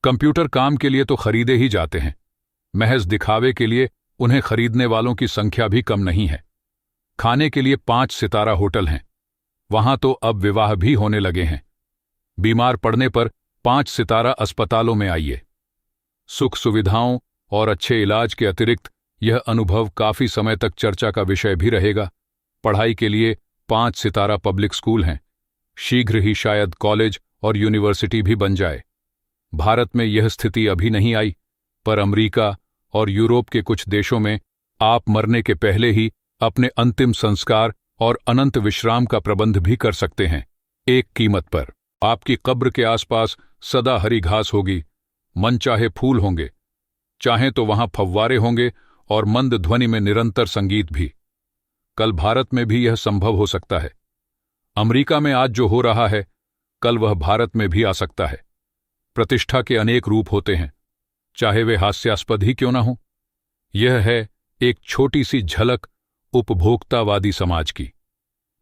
Computer काम के लिए तो खरीदे ही जाते हैं, महज दिखावे के लिए उन्हें खरीदने वालों की संख्या भी कम नहीं है। खाने के लिए 5 सितारा होटल हैं, वहां तो अब विवाह भी होने लगे हैं। बीमार पड़ने पर 5 सितारा अस्पतालों में आइए। सुख सुविधाओं और अच्छे इलाज के अतिरिक्त यह अनुभव काफी समय तक चर्चा का विषय भी रहेगा। पढ़ाई के लिए 5 सितारा पब्लिक स्कूल हैं, शीघ्र ही शायद कॉलेज और यूनिवर्सिटी भी बन जाए। भारत में यह स्थिति अभी नहीं आई, पर अमेरिका और यूरोप के कुछ देशों में आप मरने के पहले ही अपने अंतिम संस्कार और अनंत विश्राम का प्रबंध भी कर सकते हैं, एक कीमत पर। आपकी कब्र के आसपास सदा हरी घास होगी, मनचाहे फूल होंगे, चाहें तो वहां फव्वारे होंगे और मंद ध्वनि में निरंतर संगीत भी। कल भारत में भी यह संभव हो सकता है। अमेरिका में आज जो हो रहा है, कल वह भारत में भी आ सकता है। प्रतिष्ठा के अनेक रूप होते हैं, चाहे वे हास्यास्पद ही क्यों न हो। यह है एक छोटी सी झलक उपभोक्तावादी समाज की।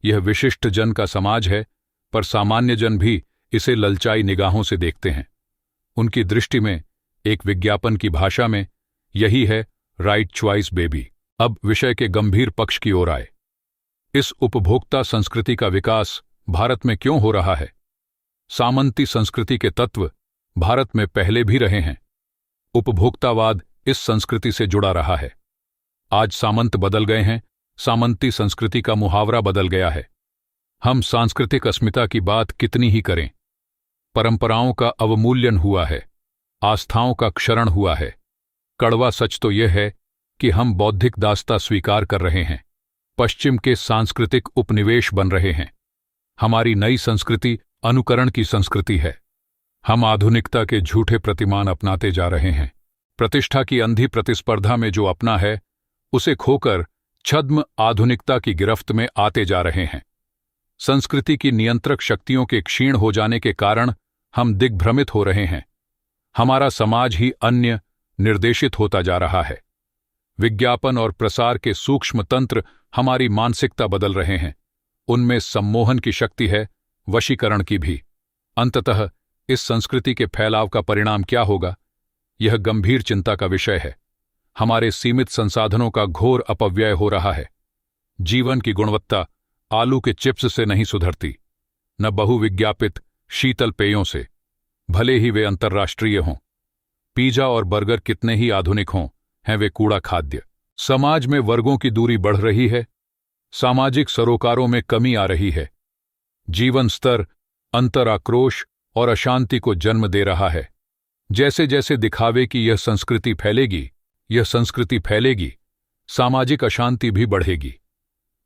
यह विशिष्ट जन का समाज है, पर सामान्य जन भी इसे ललचाई निगाहों से देखते हैं। उनकी दृष्टि में, एक विज्ञापन की भाषा में, यही है राइट चॉइस बेबी। अब विषय के गंभीर पक्ष की ओर आए। इस उपभोक्ता संस्कृति का विकास भारत में क्यों हो रहा है? सामंती संस्कृति के तत्व भारत में पहले भी रहे हैं। उपभोक्तावाद इस संस्कृति से जुड़ा रहा है। आज सामंत बदल गए हैं, सामंती संस्कृति का मुहावरा बदल गया है। हम सांस्कृतिक अस्मिता की बात कितनी ही करें, परंपराओं का अवमूल्यन हुआ है, आस्थाओं का क्षरण हुआ है। कड़वा सच तो यह है कि हम बौद्धिक दास्ता स्वीकार कर रहे हैं, पश्चिम के सांस्कृतिक उपनिवेश बन रहे हैं। हमारी नई संस्कृति अनुकरण की संस्कृति है। हम आधुनिकता के झूठे प्रतिमान अपनाते जा रहे हैं। प्रतिष्ठा की अंधी प्रतिस्पर्धा में जो अपना है, उसे खोकर छद्म आधुनिकता की गिरफ्त में आते जा रहे हैं। संस्कृति की नियंत्रक शक्तियों के क्षीण हो जाने के कारण हम दिग्भ्रमित हो रहे हैं। हमारा समाज ही अन्य निर्देशित होता जा रहा है। विज्ञापन और प्रसार के सूक्ष्म तंत्र हमारी मानसिकता बदल रहे हैं। उनमें सम्मोहन की शक्ति है, वशीकरण की भी। अंततः इस संस्कृति के फैलाव का परिणाम क्या होगा, यह गंभीर चिंता का विषय है। हमारे सीमित संसाधनों का घोर अपव्यय हो रहा है। जीवन की गुणवत्ता आलू के चिप्स से नहीं सुधरती, न बहुविज्ञापित शीतल पेयों से, भले ही वे अंतर्राष्ट्रीय हों। पिज़्ज़ा और बर्गर कितने ही आधुनिक हों, हैं वे कूड़ा खाद्य। समाज में वर्गों की दूरी बढ़ रही है, सामाजिक सरोकारों में कमी आ रही है। जीवन स्तर अंतर आक्रोश और अशांति को जन्म दे रहा है। जैसे जैसे दिखावे की यह संस्कृति फैलेगी, सामाजिक अशांति भी बढ़ेगी।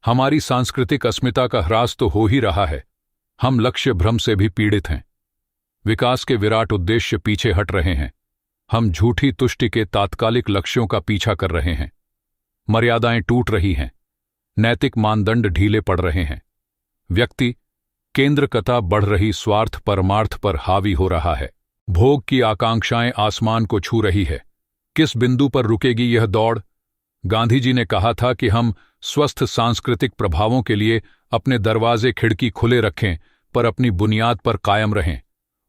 हमारी सांस्कृतिक अस्मिता का ह्रास तो हो ही रहा है। हम लक्ष्य भ्रम से भी पीड़ित हैं। विकास के विराट उद्देश्य पीछे हट रहे हैं। हम झूठी तुष्टि के तात्कालिक लक्ष्यों का पीछा कर रहे हैं। मर्यादाएं टूट रही हैं, नैतिक मानदंड ढीले पड़ रहे हैं। व्यक्ति केंद्रकता बढ़ रही स्वार्थ परमार्थ पर हावी हो रहा है। भोग की आकांक्षाएं आसमान को छू रही है। किस बिंदु पर रुकेगी यह दौड़? गांधी जी ने कहा था कि हम स्वस्थ सांस्कृतिक प्रभावों के लिए अपने दरवाजे खिड़की खुले रखें, पर अपनी बुनियाद पर कायम रहें।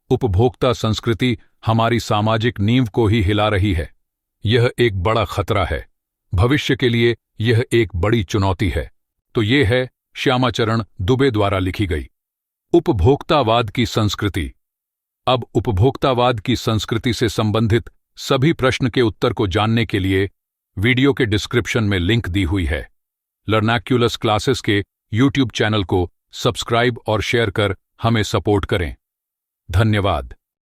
उपभोक्ता संस्कृति हमारी सामाजिक नींव को ही हिला रही है। यह एक बड़ा खतरा है। भविष्य के लिए यह एक बड़ी चुनौती है। तो ये है श्यामाचरण दुबे द्वारा लिखी गई उपभोक्तावाद की संस्कृति। अब उपभोक्तावाद की संस्कृति से संबंधित सभी प्रश्न के उत्तर को जानने के लिए वीडियो के डिस्क्रिप्शन में लिंक दी हुई है। लर्नैक्युलस क्लासेस के यूट्यूब चैनल को सब्सक्राइब और शेयर कर हमें सपोर्ट करें। धन्यवाद।